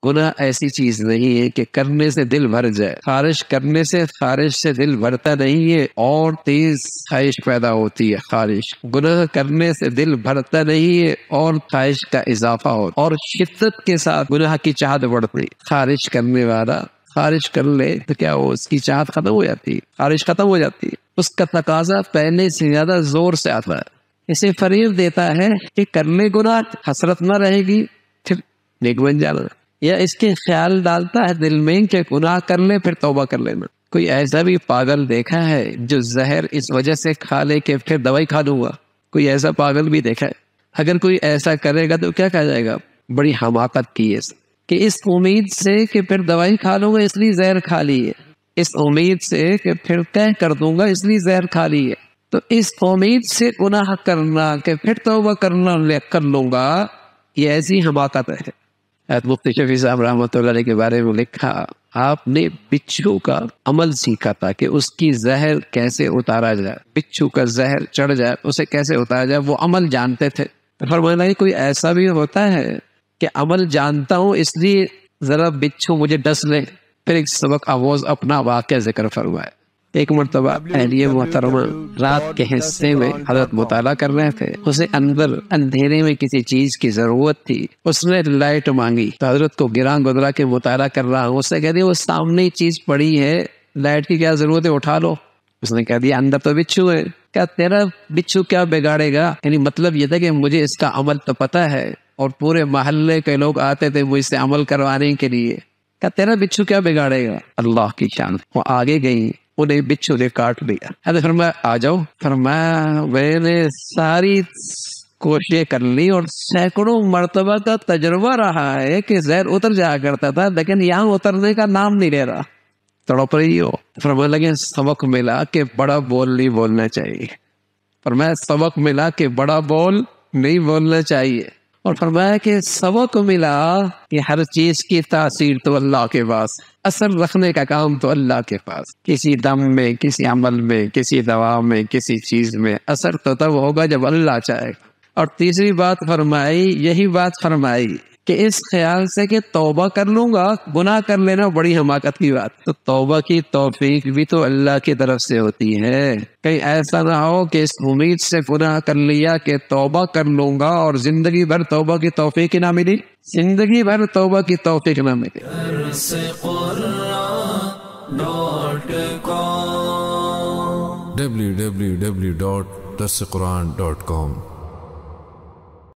گناہ ایسی چیز نہیں ہے کہ کرنے سے دل بھر جائے، خارش کرنے سے خارش سے دل بھرتا نہیں ہے، اور تیز خواہش پیدا ہوتی ہے۔ خارش گناہ کرنے سے دل بھرتا نہیں ہے اور خواہش کا اضافہ ہوتا، اور شدت کے ساتھ گناہ کی چاہت بڑھتی۔ خارش کرنے والا خارش کر لے تو کیا ہو، اس کی چاہت ختم ہو جاتی ہے، خارش ختم ہو جاتی ہے، اس کا تقاضا پہلے سے زیادہ زور سے آتا ہے۔ اسے فریب دیتا ہے کہ کرنے گناہ حسرت نہ رہے گی پھر نیک بن جانا، یا اس کے خیال ڈالتا ہے دل میں کہ گناہ کر لے پھر توبہ کر لینا۔ کوئی ایسا بھی پاگل دیکھا ہے جو زہر اس وجہ سے کھا لے کہ پھر دوائی کھا لوں گا؟ کوئی ایسا پاگل بھی دیکھا ہے؟ اگر کوئی ایسا کرے گا تو کیا کہا جائے گا؟ بڑی حماقت کی ہے کہ اس امید سے کہ پھر دوائی کھا لوں گا اس لیے زہر کھا لی ہے، اس امید سے کہ پھر طے کر دوں گا اس لیے زہر کھا لی ہے۔ تو اس امید سے گناہ کرنا کہ پھر توبہ کرنا کر لوں گا، یہ ایسی حماقت ہے۔ مفتی شفیع صاحب رحمۃ اللہ علیہ کے بارے میں لکھا، آپ نے بچھو کا عمل سیکھا تھا کہ اس کی زہر کیسے اتارا جائے، بچھو کا زہر چڑھ جائے اسے کیسے اتارا جائے، وہ عمل جانتے تھے۔ فرمایا کہ کوئی ایسا بھی ہوتا ہے کہ عمل جانتا ہوں اس لیے ذرا بچھو مجھے ڈس لے۔ پھر ایک سبق آواز اپنا واقعہ ذکر فرمائے۔ ایک مرتبہ اہلیہ محترمہ رات کے حصے میں حضرت مطالعہ کر رہے تھے، اسے اندر اندھیرے میں کسی چیز کی ضرورت تھی، اس نے لائٹ مانگی تو حضرت کو گراں گدرا کے مطالعہ کر رہا ہوں، اس سے کہہ دیا وہ سامنے ہی چیز پڑی ہے، لائٹ کی کیا ضرورت ہے، اٹھا لو۔ اس نے کہہ دیا اندر تو بچھو ہے۔ کیا تیرا بچھو کیا بگاڑے گا؟ یعنی مطلب یہ تھا کہ مجھے اس کا عمل تو پتا ہے، اور پورے محلے کے لوگ آتے تھے مجھ سے عمل کروانے کے لیے، کیا تیرا بچھو کیا بگاڑے گا؟ اللہ کی شان۔ وہ آگے گئی، انہیں بچھو نے کاٹ لیا۔ حضرت فرمایا آ جاؤ۔ فرمایا میں نے ساری کوششیں کر لی اور سینکڑوں مرتبہ کا تجربہ رہا ہے کہ زہر اتر جایا کرتا تھا، لیکن یہاں اترنے کا نام نہیں لے رہا، تڑپ رہی ہو۔ فرمانے لگے سبق ملا کہ بڑا بول نہیں بولنا چاہیے۔ فرمایا سبق ملا کہ بڑا بول نہیں بولنا چاہیے، اور فرمایا کہ سبق ملا کہ ہر چیز کی تاثیر تو اللہ کے پاس، اثر رکھنے کا کام تو اللہ کے پاس۔ کسی دم میں، کسی عمل میں، کسی دوا میں، کسی چیز میں اثر تو تب ہوگا جب اللہ چاہے۔ اور تیسری بات فرمائی، یہی بات فرمائی کہ اس خیال سے کہ توبہ کر لوں گا، گناہ کر لینا بڑی حماقت کی بات۔ تو توبہ کی توفیق بھی تو اللہ کی طرف سے ہوتی ہے۔ کہیں ایسا نہ ہو کہ اس امید سے گناہ کر لیا کہ توبہ کر لوں گا اور زندگی بھر توبہ کی توفیق نہ ملی، زندگی بھر توبہ کی توفیق نہ ملی۔ www.darsequran.com